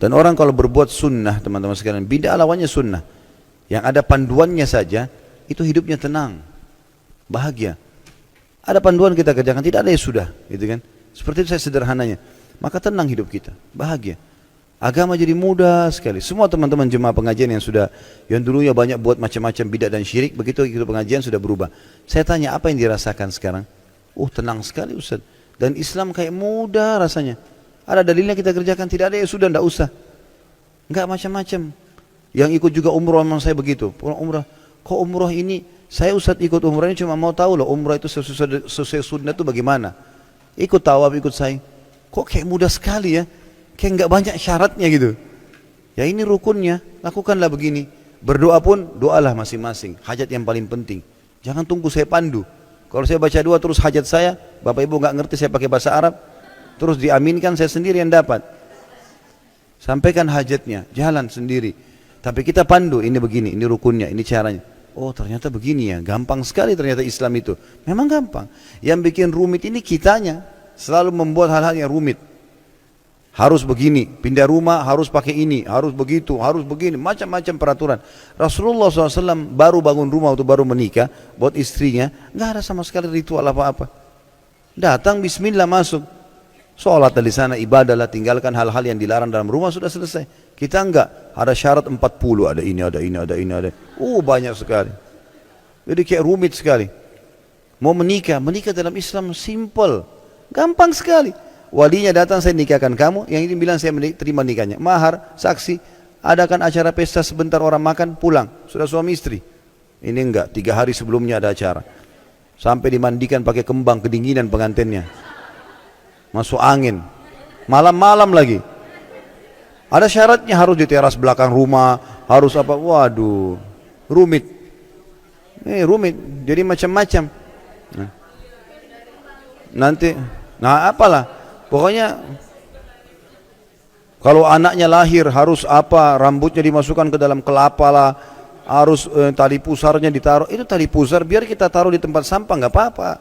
Dan orang kalau berbuat sunnah, teman-teman sekalian, bid'ah lawannya sunnah. Yang ada panduannya saja, itu hidupnya tenang, bahagia. Ada panduan kita kerjakan, tidak ada ya sudah, gitu kan? Seperti itu saya sederhananya. Maka tenang hidup kita, bahagia. Agama jadi mudah sekali. Semua teman-teman jemaah pengajian yang dulunya banyak buat macam-macam bid'ah dan syirik, begitu ikut pengajian sudah berubah. Saya tanya, apa yang dirasakan sekarang? Tenang sekali Ustaz. Dan Islam kayak mudah rasanya. Ada dalilnya kita kerjakan, tidak ada ya sudah, tidak usah. Enggak macam-macam. Yang ikut juga umroh memang saya begitu. Pulang umrah, kok umroh ini, saya Ustaz ikut umrah ini cuma mau tahu loh umrah itu sesuai sunnah itu bagaimana. Ikut tawaf, ikut sa'i. Kok kayak mudah sekali ya, kayak enggak banyak syaratnya gitu. Ya ini rukunnya, lakukanlah begini. Berdoa pun, doalah masing-masing. Hajat yang paling penting. Jangan tunggu saya pandu. Kalau saya baca doa terus hajat saya, Bapak Ibu enggak ngerti saya pakai bahasa Arab, terus diaminkan, saya sendiri yang dapat. Sampaikan hajatnya, jalan sendiri. Tapi kita pandu, ini begini, ini rukunnya, ini caranya. Oh ternyata begini ya, gampang sekali ternyata Islam itu. Memang gampang. Yang bikin rumit ini kitanya, selalu membuat hal-hal yang rumit. Harus begini, pindah rumah harus pakai ini, harus begitu, harus begini, macam-macam peraturan. Rasulullah SAW baru bangun rumah atau baru menikah, buat istrinya, nggak ada sama sekali ritual apa-apa. Datang bismillah masuk. Sholat di sana, ibadah lah, tinggalkan hal-hal yang dilarang dalam rumah, sudah selesai. Kita enggak, ada syarat 40, ada ini, ada ini, ada ini, ada. Banyak sekali. Jadi kayak rumit sekali. Mau menikah dalam Islam simple, gampang sekali. Walinya datang, saya nikahkan kamu, yang ini bilang saya terima nikahnya. Mahar, saksi, adakan acara pesta sebentar, orang makan, pulang. Sudah suami istri. Ini enggak, 3 hari sebelumnya ada acara. Sampai dimandikan pakai kembang, kedinginan pengantinnya. Masuk angin, malam-malam lagi. Ada syaratnya, harus di teras belakang rumah, harus apa, waduh, rumit. Rumit, jadi macam-macam. Apalah, pokoknya kalau anaknya lahir harus apa, rambutnya dimasukkan ke dalam kelapa lah, harus tali pusarnya ditaruh. Itu tali pusar biar kita taruh di tempat sampah, nggak apa-apa.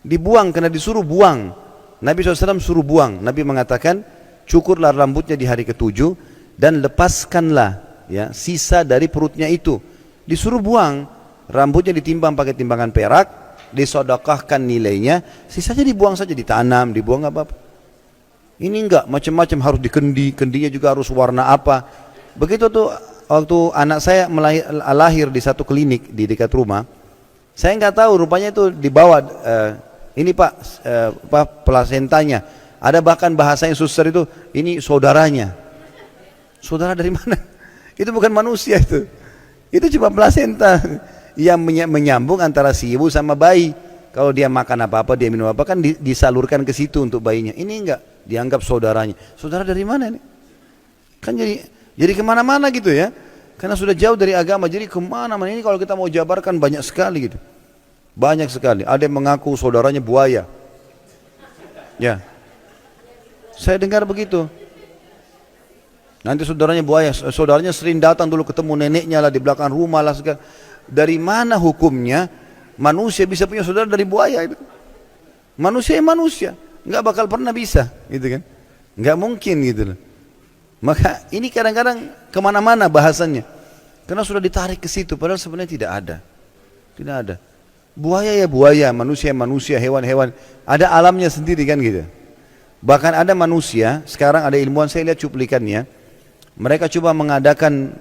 Dibuang karena disuruh buang. Nabi SAW suruh buang. Nabi mengatakan, cukurlah rambutnya di hari ke-7 dan lepaskanlah ya sisa dari perutnya itu. Disuruh buang, rambutnya ditimbang pakai timbangan perak, disodokahkan nilainya, sisanya dibuang saja, ditanam, dibuang nggak apa-apa. Ini enggak, macam-macam harus dikendi, kendinya juga harus warna apa. Begitu tuh waktu anak saya lahir di satu klinik di dekat rumah, saya nggak tahu, rupanya itu dibawa ini Pak, plasentanya. Ada bahkan bahasa yang suster itu, ini saudaranya. Saudara dari mana? Itu bukan manusia itu. Itu cuma plasenta yang menyambung antara si ibu sama bayi. Kalau dia makan apa-apa, dia minum apa, kan disalurkan ke situ untuk bayinya. Ini enggak, dianggap saudaranya. Saudara dari mana ini? Kan jadi kemana-mana gitu ya. Karena sudah jauh dari agama, jadi kemana-mana. Ini kalau kita mau jabarkan banyak sekali gitu. Banyak sekali. Ada yang mengaku saudaranya buaya. Ya, saya dengar begitu. Nanti saudaranya buaya, saudaranya sering datang dulu ketemu neneknya lah di belakang rumah lah segala. Dari mana hukumnya manusia bisa punya saudara dari buaya itu? Manusia yang manusia, nggak bakal pernah bisa, gitu kan? Nggak mungkin gitu loh. Maka ini kadang-kadang kemana-mana bahasannya, karena sudah ditarik ke situ, padahal sebenarnya tidak ada, tidak ada. Buaya ya buaya, manusia manusia, hewan-hewan, ada alamnya sendiri kan gitu. Bahkan ada manusia, sekarang ada ilmuwan, saya lihat cuplikannya, mereka coba mengadakan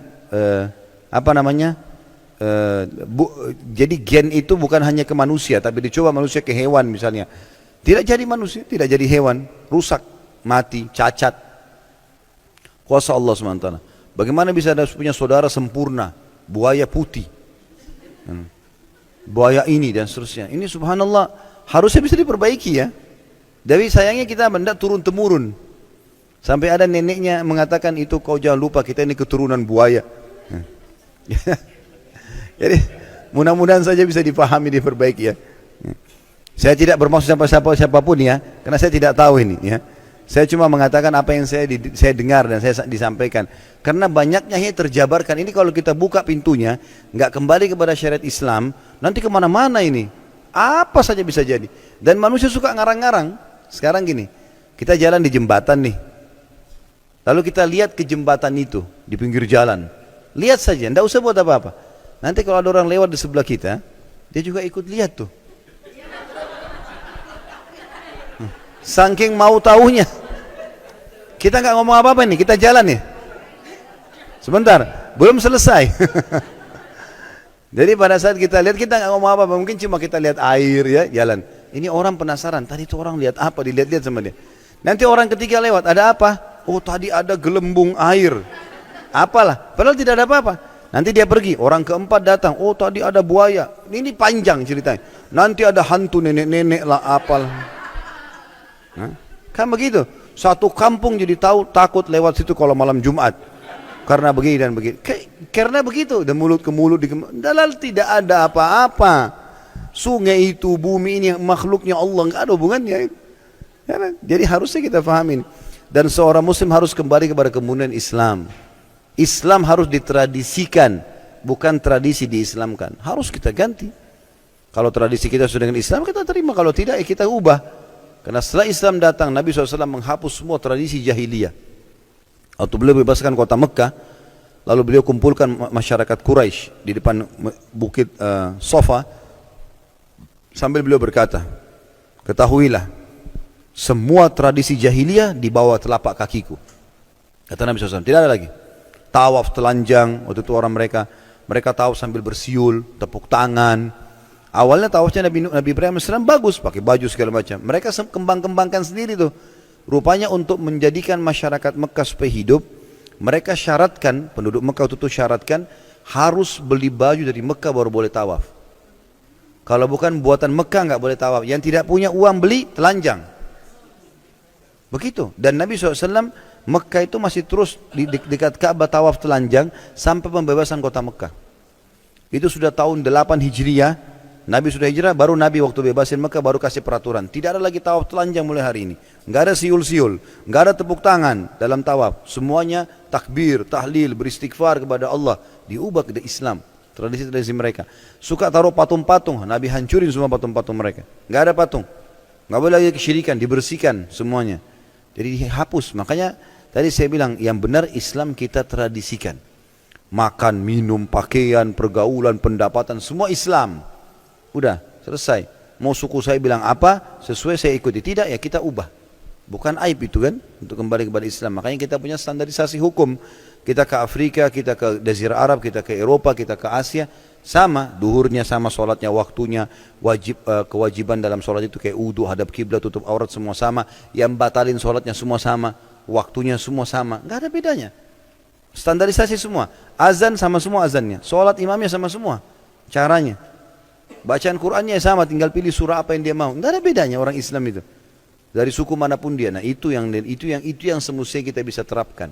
jadi gen itu bukan hanya ke manusia, tapi dicoba manusia ke hewan misalnya. Tidak jadi manusia, tidak jadi hewan, rusak, mati, cacat. Kuasa Allah SWT. Bagaimana bisa ada punya saudara sempurna, buaya putih, buaya ini dan seterusnya. Ini subhanallah harusnya bisa diperbaiki ya. Tapi sayangnya kita benda turun temurun. Sampai ada neneknya mengatakan, itu kau jangan lupa kita ini keturunan buaya. Jadi mudah-mudahan saja bisa dipahami, diperbaiki ya. Saya tidak bermaksud siapapun ya, karena saya tidak tahu ini ya. Saya cuma mengatakan apa yang saya dengar dan saya disampaikan. Karena banyaknya yang terjabarkan. Ini kalau kita buka pintunya, nggak kembali kepada syariat Islam, nanti kemana-mana ini. Apa saja bisa jadi. Dan manusia suka ngarang-ngarang. Sekarang gini, kita jalan di jembatan nih. Lalu kita lihat ke jembatan itu di pinggir jalan. Lihat saja, tidak usah buat apa-apa. Nanti kalau ada orang lewat di sebelah kita, dia juga ikut lihat tuh. Saking mau tahunya. Kita nggak ngomong apa-apa nih, kita jalan nih. Sebentar, belum selesai. Jadi pada saat kita lihat, kita nggak ngomong apa-apa, mungkin cuma kita lihat air ya, jalan. Ini orang penasaran, tadi itu orang lihat apa, dilihat-lihat sama dia. Nanti orang ketiga lewat, ada apa? Oh tadi ada gelembung air. Apalah, padahal tidak ada apa-apa. Nanti dia pergi, orang keempat datang, oh tadi ada buaya. Ini panjang ceritanya. Nanti ada hantu nenek-nenek lah, apalah. Kan begitu. Satu kampung jadi tahu, takut lewat situ kalau malam Jumat. Karena begini dan begini. Karena begitu, dan mulut ke mulut. Dalal tidak ada apa-apa. Sungai itu, bumi ini makhluknya Allah, nggak ada hubungannya. Jadi harusnya kita pahamin. Dan seorang muslim harus kembali kepada kemuliaan Islam. Islam harus ditradisikan, bukan tradisi diislamkan. Harus kita ganti. Kalau tradisi kita sudah dengan Islam, kita terima. Kalau tidak, ya kita ubah. Karena setelah Islam datang, Nabi SAW menghapus semua tradisi jahiliyah. Waktu beliau bebaskan kota Mekah, lalu beliau kumpulkan masyarakat Quraisy di depan bukit Sofa, sambil beliau berkata, ketahuilah, semua tradisi jahiliyah di bawah telapak kakiku. Kata Nabi SAW, tidak ada lagi. Tawaf telanjang, waktu itu orang mereka tawaf sambil bersiul, tepuk tangan. Awalnya tawafnya Nabi Ibrahim AS bagus, pakai baju segala macam. Mereka kembang-kembangkan sendiri tuh. Rupanya untuk menjadikan masyarakat Mekah supaya hidup, mereka syaratkan, penduduk Mekah itu syaratkan, harus beli baju dari Mekah baru boleh tawaf. Kalau bukan buatan Mekah nggak boleh tawaf. Yang tidak punya uang beli, telanjang. Begitu. Dan Nabi SAW, Mekah itu masih terus di dekat Ka'bah tawaf telanjang sampai pembebasan kota Mekah. Itu sudah tahun 8 Hijriah. Nabi sudah hijrah, baru Nabi waktu bebasin Mekah baru kasih peraturan. Tidak ada lagi tawaf telanjang mulai hari ini. Enggak ada siul-siul, enggak ada tepuk tangan dalam tawaf. Semuanya takbir, tahlil, beristighfar kepada Allah. Diubah ke Islam, tradisi-tradisi mereka. Suka taruh patung-patung, Nabi hancurin semua patung-patung mereka. Enggak ada patung. Enggak boleh lagi kesyirikan, dibersihkan semuanya. Jadi dihapus. Makanya tadi saya bilang yang benar Islam kita tradisikan. Makan, minum, pakaian, pergaulan, pendapatan, semua Islam. Udah selesai. Mau suku saya bilang apa, sesuai saya ikuti. Tidak ya kita ubah. Bukan aib itu kan, untuk kembali kepada Islam. Makanya kita punya standarisasi hukum. Kita ke Afrika, kita ke Jazirah Arab, kita ke Eropa, kita ke Asia, sama duhurnya, sama sholatnya, waktunya, kewajiban dalam sholat itu kayak wudu, hadap kiblat, tutup aurat semua sama. Yang batalin sholatnya semua sama, waktunya semua sama. Nggak ada bedanya. Standarisasi semua. Azan sama semua azannya, sholat imamnya sama semua caranya. Bacaan Qur'annya sama, tinggal pilih surah apa yang dia mau. Tidak ada bedanya orang Islam itu. Dari suku manapun dia. Nah itu yang semestinya kita bisa terapkan.